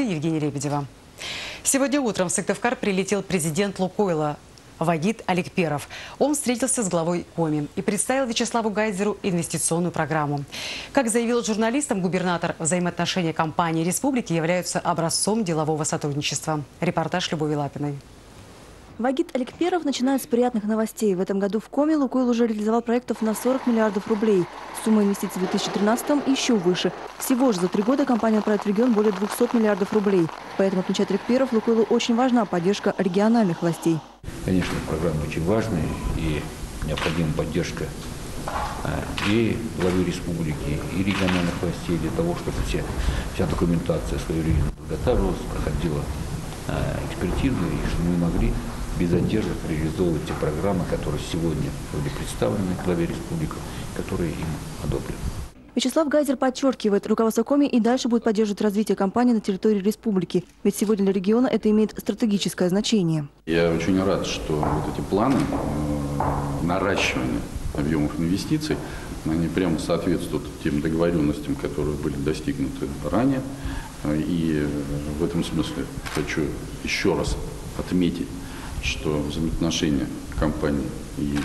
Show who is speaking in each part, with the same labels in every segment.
Speaker 1: студии Евгения Лебедева. Сегодня утром в Сыктывкар прилетел президент «Лукойла» Вагит Аликперов. Он встретился с главой Коми и представил Вячеславу Гайзеру инвестиционную программу. Как заявил журналистам губернатор, взаимоотношения компании и республики являются образцом делового сотрудничества. Репортаж Любови Лапиной.
Speaker 2: Вагит Аликперов начинает с приятных новостей. В этом году в Коми «Лукойл» уже реализовал проектов на 40 миллиардов рублей. Сумма инвестиций в 2013-м еще выше. Всего же за 3 года компания отправит в регион более 200 миллиардов рублей. Поэтому, отмечает Аликперов, «Лукойлу» очень важна поддержка региональных властей.
Speaker 3: Конечно, программа очень важная и необходима поддержка и главы республики, и региональных властей для того, чтобы вся документация своевременно подготавливалась, проходила экспертизу, и чтобы мы могли без задержек реализовывать те программы, которые сегодня были представлены главе республики, которые им одобрены.
Speaker 2: Вячеслав Гайзер подчеркивает, руководство Коми и дальше будет поддерживать развитие компании на территории республики. Ведь сегодня для региона это имеет стратегическое значение.
Speaker 4: Я очень рад, что вот эти планы наращивания объемов инвестиций, они прямо соответствуют тем договоренностям, которые были достигнуты ранее. И в этом смысле хочу еще раз отметить, что взаимоотношения компании и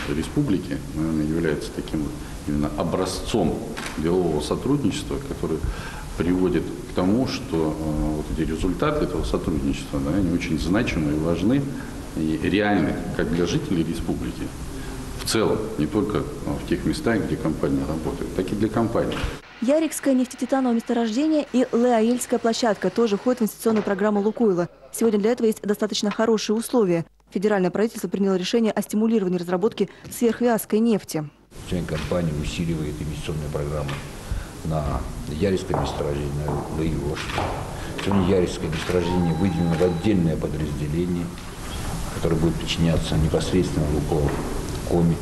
Speaker 4: республики, наверное, являются таким вот именно образцом делового сотрудничества, который приводит к тому, что вот эти результаты этого сотрудничества, да, они очень значимы и важны, и реальны как для жителей республики в целом, не только в тех местах, где компания работает, так и для компании.
Speaker 2: Ярикское нефтетитановое месторождение и Леоэльская площадка тоже входят в инвестиционную программу «Лукойла». Сегодня для этого есть достаточно хорошие условия. Федеральное правительство приняло решение о стимулировании разработки сверхвязкой нефти.
Speaker 3: Сегодня компания усиливает инвестиционную программу на Ярикское месторождение, на Лаиош. Сегодня Ярикское месторождение выделено в отдельное подразделение, которое будет подчиняться непосредственно Лукойлу Коми.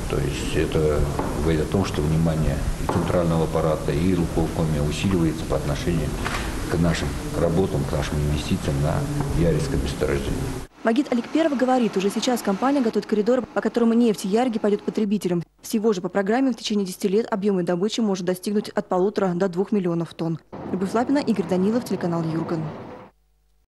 Speaker 3: То есть это говорит о том, что внимание и центрального аппарата, и Лукойл Коми усиливается по отношению к нашим работам, к нашим инвестициям на Ярикском месторождении.
Speaker 2: Вагит Аликперов говорит, уже сейчас компания готовит коридор, по которому нефть Яриги пойдет потребителям. Всего же по программе в течение 10 лет объемы добычи может достигнуть от 1,5 до 2 миллионов тонн. Любовь Лапина, Игорь Данилов, телеканал Юрган.